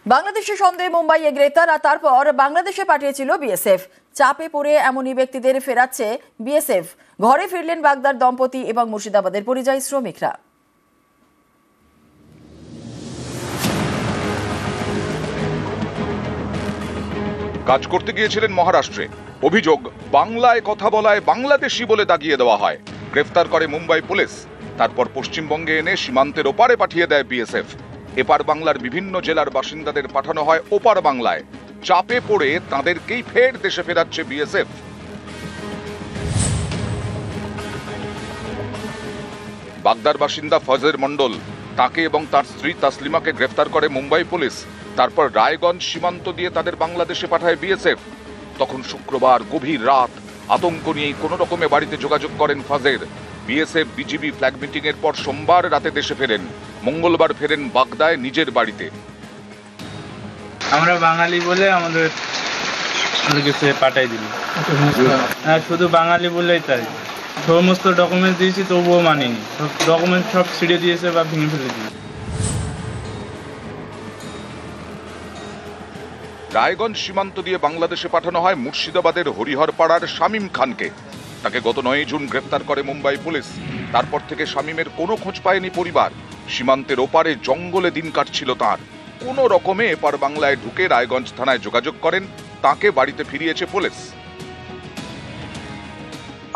বাংলাদেশি সন্দেহে মুম্বাইয়ে গ্রেপ্তার আর তারপর বাংলাদেশে পাঠিয়েছিল বিএসএফ। চাপে পড়ে এমনই ব্যক্তিদের ফেরাচ্ছে বিএসএফ। ঘরে ফিরলেন বাগদার দম্পতি এবং মুর্শিদাবাদের পরিযায়ী শ্রমিকরা। কাজ করতে গিয়েছিলেন মহারাষ্ট্রে। অভিযোগ, বাংলায় কথা বলায় বাংলাদেশি বলে দাগিয়ে দেওয়া হয়। গ্রেফতার করে মুম্বাই পুলিশ। তারপর পশ্চিমবঙ্গে এনে সীমান্তের ওপারে পাঠিয়ে দেয় বিএসএফ। এপার বাংলার বিভিন্ন জেলার বাসিন্দাদের পাঠানো হয় ওপার বাংলায়। চাপে পড়ে তাঁদেরকেই ফের দেশে ফেরাচ্ছে বিএসএফ। বাগদার বাসিন্দা ফজের মণ্ডল, তাকে এবং তার স্ত্রী তাসলিমাকে গ্রেফতার করে মুম্বাই পুলিশ। তারপর রায়গঞ্জ সীমান্ত দিয়ে তাদের বাংলাদেশে পাঠায় বিএসএফ। তখন শুক্রবার গভীর রাত। আতঙ্ক নিয়েই কোনো রকমে বাড়িতে যোগাযোগ করেন Fozer. BSF BGB flag meeting এর পর সোমবার রাতে দেশে ফেরেন। মঙ্গলবার ফেরেন বাগদায় নিজের বাড়িতে। আমরা বাঙালি বলে আমাদের কাছে পাঠাই দিল। হ্যাঁ, শুধু বাঙালি বলেই তাই। সমস্ত ডকুমেন্টস দিয়েছি তবুও মানিনি। ডকুমেন্ট সব ছিঁড়ে দিয়েছে বা ভেঙে ফেলে দিয়েছে। রায়গঞ্জ সীমান্ত দিয়ে বাংলাদেশে পাঠানো হয় মুর্শিদাবাদের হরিহরপাড়ার শামীম খানকে। তাকে গত 9 জুন গ্রেফতার করে মুম্বাই পুলিশ। তারপর থেকে শামীমের কোনো খোঁজ পায়নি পরিবার। সীমান্তের ওপারে জঙ্গলে দিন কাটছিল তার। কোনো রকমে এপার বাংলায় ঢুকে রায়গঞ্জ থানায় যোগাযোগ করেন। তাকে বাড়িতে ফিরিয়েছে পুলিশ।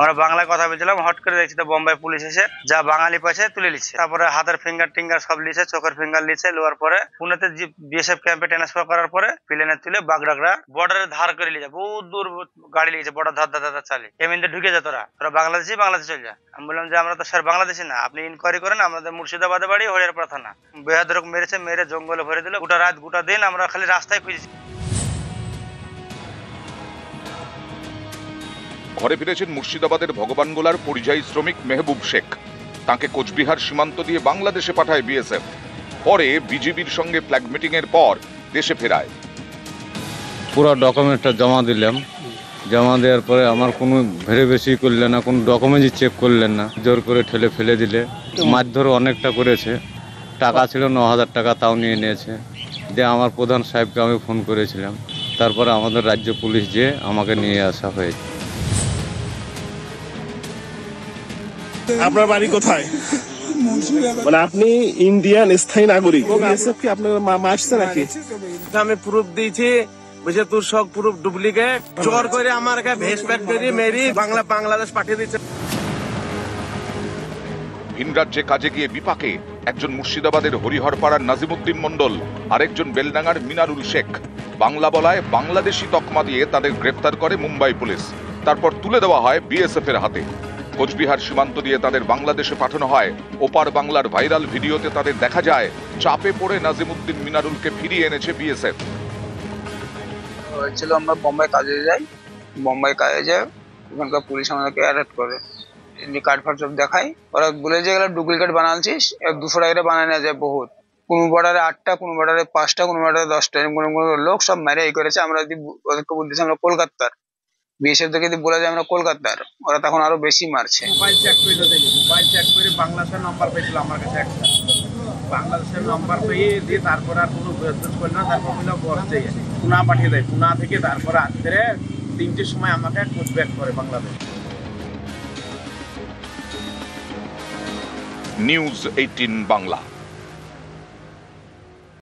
আমরা বাংলায় কথা বলছিলাম, হট করে দেখছি তো বোম্বাই পুলিশ এসে যা বাঙালি পাশে তুলে নিচ্ছে। তারপরে হাতের ফিঙ্গার টিঙ্গার সব লিছে, চোখের ফিঙ্গার লিছে। লোয়ার পরে পুনেতে বিএসএফ ক্যাম্পে ট্রান্সফার করার পরে প্লেনে তুলে বাগডাগরা বর্ডারে ধার করে লিছে। বহুত দূর গাড়ি লিয়েছে, বর্ডার ধার ধার চালিয়ে। এমনিতে ঢুকে যা তোরা বাংলাদেশে চলে যা। আমি বললাম যে আমরা তো স্যার বাংলাদেশি না, আপনি ইনকোয়ারি করেন। আমাদের মুর্শিদাবাদে বাড়ি, হরিহরপাড়া থানা। বেহাদরক মেরেছে, মেরে জঙ্গলে ভরে দিল। গোটা রাত গোটা দিন আমরা খালি রাস্তায় খুঁজেছি। ঘরে ফিরেছেন মুর্শিদাবাদের ভগবানগোলার পরিযায়ী শ্রমিক মেহবুব শেখ। তাকে কোচবিহার সীমান্ত দিয়ে বাংলাদেশে পাঠায় বিএসএফ। পরে বিজিবির সঙ্গে ফ্ল্যাগ মিটিং এর পর দেশে ফেরায়। পুরো ডকুমেন্টটা জমা দিলাম। জমা দেওয়ার পরে আমার কোনো ভেরিফিকেশন করলেন না, কোনো ডকুমেন্টই চেক করলেন না। জোর করে ঠেলে ফেলে দিলে। মারধর অনেকটা করেছে। টাকা ছিল 9,000 টাকা, তাও নিয়ে নিয়েছে। দিয়ে আমার প্রধান সাহেবকে আমি ফোন করেছিলাম। তারপরে আমাদের রাজ্য পুলিশ যেয়ে আমাকে নিয়ে আসা হয়েছে। আপনার বাড়ি কোথায়? মানে আপনি ইন্ডিয়ান স্থায়ী নাগরিক। কি আপনার আসছে নাকি? আমি প্রুফ দিয়েছি, বুঝে তোর সব প্রুফ ডুপ্লিকেট। জোর করে আমার ভেস প্যাট করে মেরি বাংলাদেশ পাঠিয়ে দিচ্ছে। ভিন রাজ্যে কাজে গিয়ে বিপাকে একজন মুর্শিদাবাদের হরিহরপাড়ার নাজিমুদ্দিন মণ্ডল, আরেকজন বেলডাঙ্গার মিনারুল শেখ। বাংলা বলায় বাংলাদেশি তকমা দিয়ে তাদের গ্রেফতার করে মুম্বাই পুলিশ। তারপর তুলে দেওয়া হয় বিএসএফ এর হাতে। কোচবিহার সীমান্ত দিয়ে তাদের বাংলাদেশে পাঠানো হয়। ওপার বাংলার ভাইরাল ভিডিওতে তাদের দেখা যায় চাপে পড়ে নাজিমুদ্দিন মিনারুলকে ফিরিয়ে এনেছে বিএসএফ। হয়েছিল আমরা বোম্বাই কাজে যাই। বোম্বাই কাজে যায়, ওখানকার পুলিশ আমাদেরকে অ্যারেস্ট করে। এমনি কার্ড ফার্ড সব দেখাই। ওরা বলে যে এগুলো ডুপ্লিকেট বানাচ্ছিস, 200 টাকা বানায় নেওয়া যায় বহুত। কোনো বর্ডারে 8টা, কোনো বর্ডারে 5টা, কোনো বর্ডারে 10টা। এরকম কোনো লোক সব মেরে এই করেছে। আমরা যদি ওদেরকে বলতেছি আমরা কলকাতার, বিএসএফ থেকে যদি বলে যে আমরা কলকাতার, ওরা তখন আরো বেশি মারছে। মোবাইল চেক করে বাংলাদেশের নাম্বার পেয়েছিল আমার কাছে একটা। বাংলাদেশের নাম্বার পেয়ে দিয়ে তারপর আর কোনো বেদত করল না। তারপর বললো বসছে পুনা পাঠিয়ে দেয়। পুনা থেকে তারপর রাত্রে 3টের সময় আমাকে কোচব্যাক করে বাংলাদেশ। নিউজ 18 বাংলা।